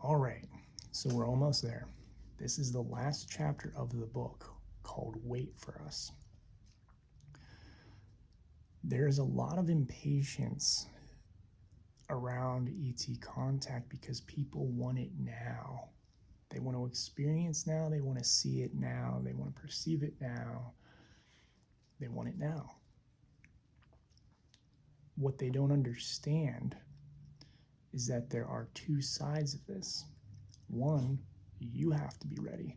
All right, so we're almost there. This is the last chapter of the book called Wait for Us. There's a lot of impatience around ET contact because people want it now. They want to experience now, they want to see it now, they want to perceive it now, they want it now. What they don't understand is that there are two sides of this. One, you have to be ready.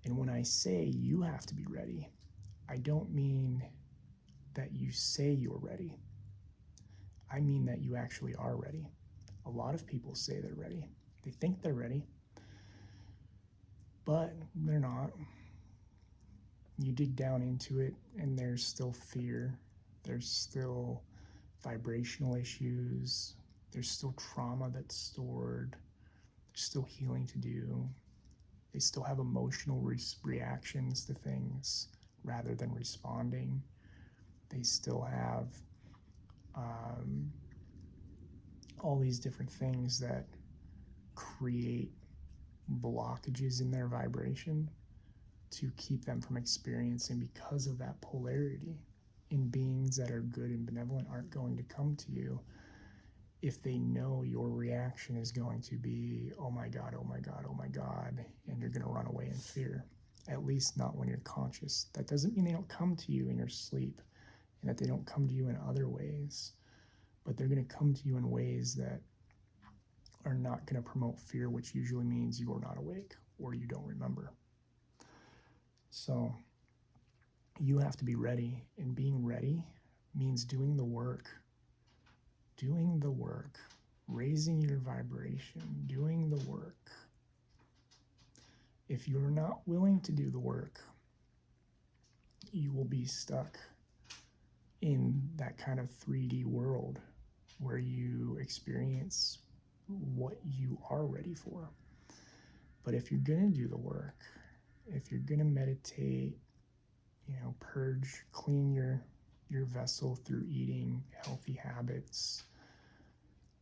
And when I say you have to be ready, I don't mean that you say you're ready. I mean that you actually are ready. A lot of people say they're ready. They think they're ready, but they're not. You dig down into it, and there's still fear. There's still vibrational issues. There's still trauma that's stored. There's still healing to do. They still have emotional reactions to things rather than responding. They still have all these different things that create blockages in their vibration to keep them from experiencing because of that polarity. And beings that are good and benevolent aren't going to come to you if they know your reaction is going to be, oh my God, oh my God, oh my God, and you're going to run away in fear. At least not when you're conscious. That doesn't mean they don't come to you in your sleep and that they don't come to you in other ways, but they're going to come to you in ways that are not going to promote fear, which usually means you are not awake or you don't remember. So you have to be ready, and being ready means doing the work, raising your vibration, doing the work. If you're not willing to do the work, you will be stuck in that kind of 3D world where you experience what you are ready for. But if you're going to do the work, if you're going to meditate, purge, clean your vessel through eating healthy habits,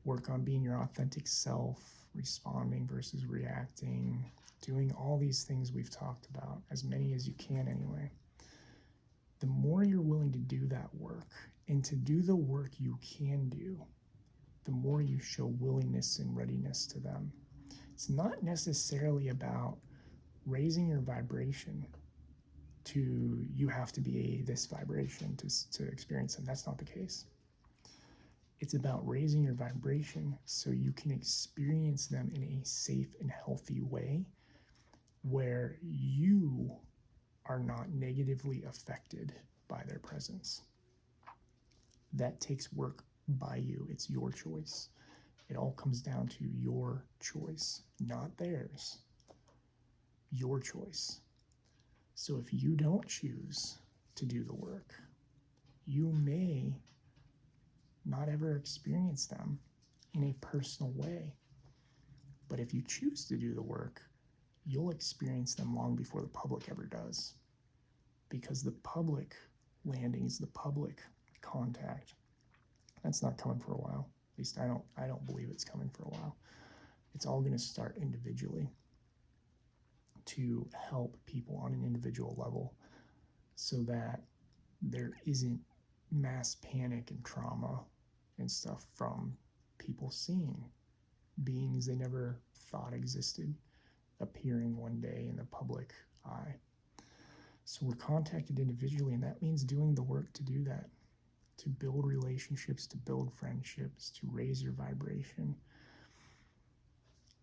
work on being your authentic self, responding versus reacting, doing all these things we've talked about, as many as you can anyway. The more you're willing to do that work and to do the work you can do, the more you show willingness and readiness to them. It's not necessarily about raising your vibration to you have to be this vibration to experience them. That's not the case. It's about raising your vibration so you can experience them in a safe and healthy way where you are not negatively affected by their presence. That takes work by you. It's your choice. It all comes down to your choice, not theirs. Your choice. So if you don't choose to do the work, you may not ever experience them in a personal way. But if you choose to do the work, you'll experience them long before the public ever does. Because the public landings, the public contact, that's not coming for a while. At least I don't believe it's coming for a while. It's all going to start individually to help people on an individual level so that there isn't mass panic and trauma and stuff from people seeing beings they never thought existed appearing one day in the public eye. So we're contacted individually, and that means doing the work to do that, to build relationships, to build friendships, to raise your vibration.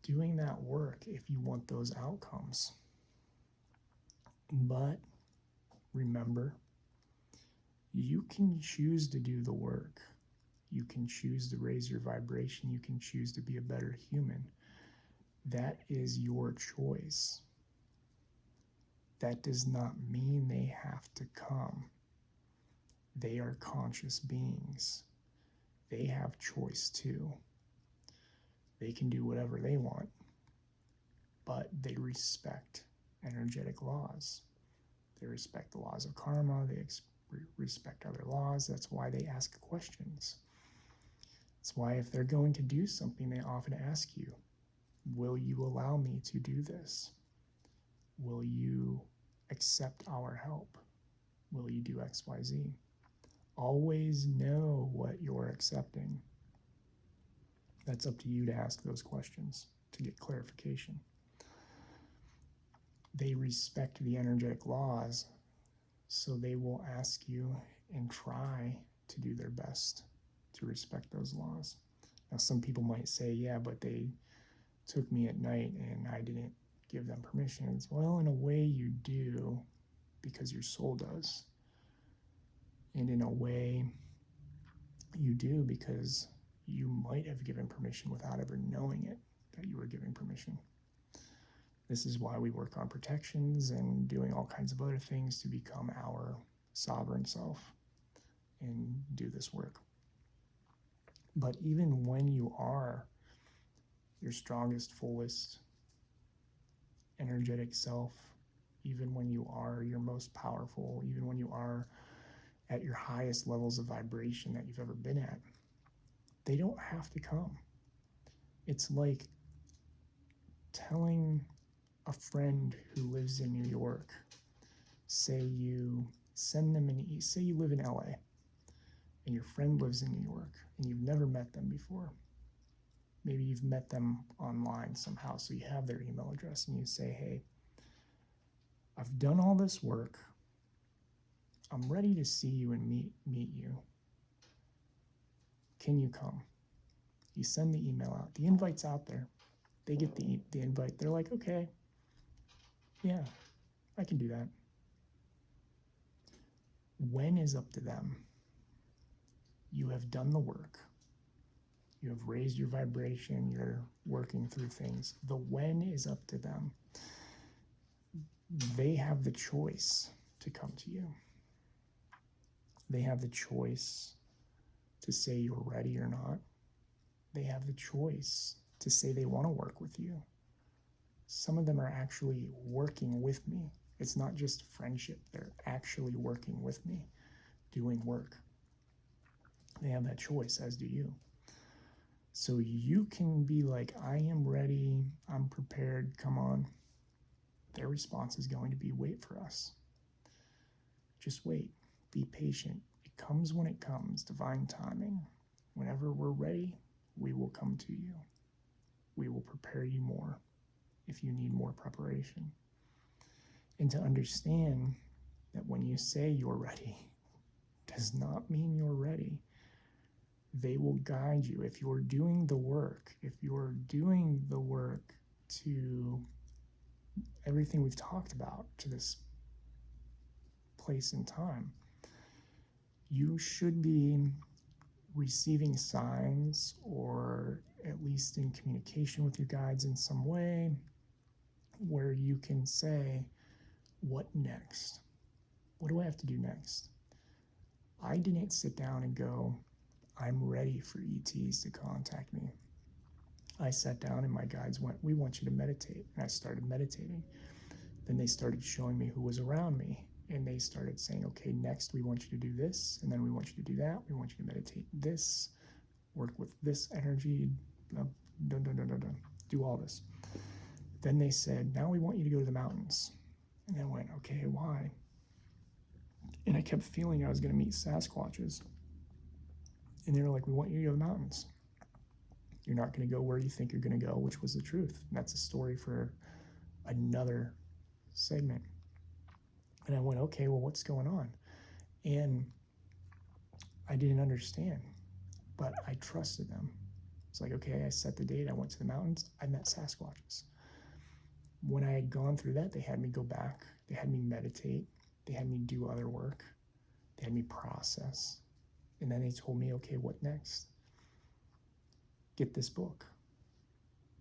Doing that work if you want those outcomes. But remember, you can choose to do the work. You can choose to raise your vibration. You can choose to be a better human. That is your choice. That does not mean they have to come. They are conscious beings. They have choice too. They can do whatever they want, but they respect energetic laws. They respect the laws of karma. They respect other laws. That's why they ask questions. That's why if they're going to do something, they often ask you, Will you allow me to do this? Will you accept our help? Will you do X, Y, Z? Always know what you're accepting. That's up to you to ask those questions to get clarification. They respect the energetic laws, so they will ask you and try to do their best to respect those laws. Now, some people might say, yeah, but they took me at night and I didn't give them permission. It's, well, in a way you do, because your soul does. And in a way you do because you might have given permission without ever knowing it, that you were giving permission. This is why we work on protections and doing all kinds of other things to become our sovereign self and do this work. But even when you are your strongest, fullest, energetic self, even when you are your most powerful, even when you are at your highest levels of vibration that you've ever been at, they don't have to come. It's like telling a friend who lives in New York, say you send them say you live in LA and your friend lives in New York and you've never met them before. Maybe you've met them online somehow, so you have their email address and you say, hey, I've done all this work. I'm ready to see you and meet you. Can you come? You send the email out. The invite's out there. They get the invite. They're like, okay, yeah, I can do that. When is up to them. You have done the work. You have raised your vibration. You're working through things. The when is up to them. They have the choice to come to you. They have the choice to say you're ready or not. They have the choice to say they want to work with you. Some of them are actually working with me. It's not just friendship. They're actually working with me, doing work. They have that choice, as do you. So you can be like, I am ready, I'm prepared, come on. Their response is going to be, wait for us. Just wait, be patient. It comes when it comes, divine timing. Whenever we're ready, we will come to you. We will prepare you more if you need more preparation. And to understand that when you say you're ready, does not mean you're ready. They will guide you. If you're doing the work, to everything we've talked about, to this place and time, you should be receiving signs, or at least in communication with your guides in some way, where you can say, what next? What do I have to do next? I didn't sit down and go, I'm ready for ETs to contact me. I sat down and my guides went, we want you to meditate. And I started meditating. Then they started showing me who was around me. And they started saying, okay, next we want you to do this. And then we want you to do that. We want you to meditate this, work with this energy, do all this. Then they said, now we want you to go to the mountains. And I went, okay, why? And I kept feeling I was going to meet Sasquatches. And they were like, we want you to go to the mountains. You're not going to go where you think you're going to go, which was the truth. And that's a story for another segment. And I went, okay, well, what's going on? And I didn't understand, but I trusted them. It's like, okay, I set the date. I went to the mountains. I met Sasquatches. When I had gone through that, they had me go back. They had me meditate. They had me do other work. They had me process. And then they told me, okay, what next? Get this book.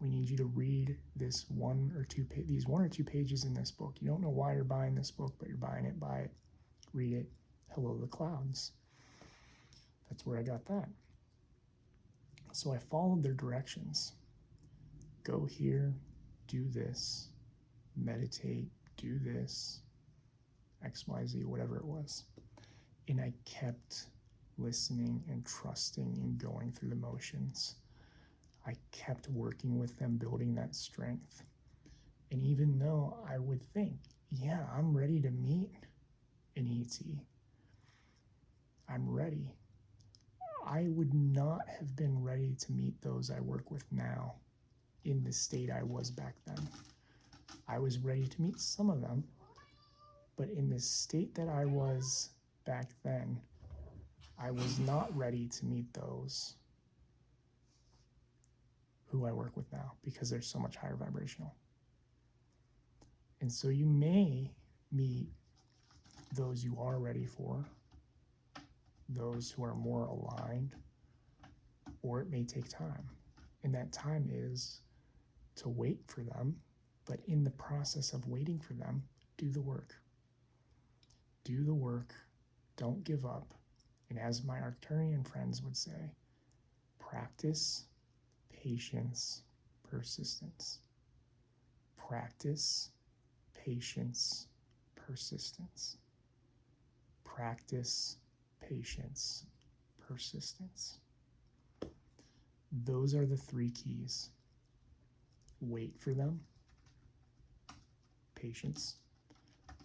We need you to read these one or two pages in this book. You don't know why you're buying this book, but you're buying it. Buy it. Read it. Hello, the clouds. That's where I got that. So I followed their directions. Go here, do this, meditate, do this, X, Y, Z, whatever it was. And I kept listening and trusting and going through the motions. I kept working with them, building that strength. And even though I would think, yeah, I'm ready to meet an ET, I'm ready, I would not have been ready to meet those I work with now in the state I was back then. I was ready to meet some of them, but in the state that I was back then, I was not ready to meet those who I work with now because they're so much higher vibrational. And so you may meet those you are ready for, those who are more aligned, or it may take time. And that time is to wait for them, but in the process of waiting for them, do the work. Do the work, don't give up. And as my Arcturian friends would say, practice, patience, persistence. Practice, patience, persistence. Practice, patience, persistence. Those are the three keys. Wait for them, patience,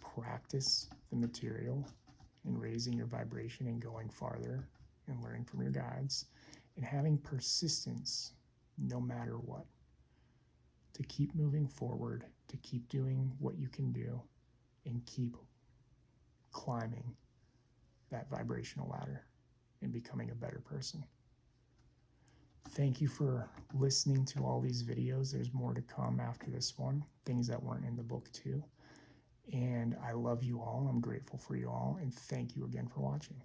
practice the material and raising your vibration and going farther and learning from your guides, and having persistence no matter what, to keep moving forward, to keep doing what you can do, and keep climbing that vibrational ladder and becoming a better person. Thank you for listening to all these videos. There's more to come after this one, things that weren't in the book too. And I love you all. I'm grateful for you all. And thank you again for watching.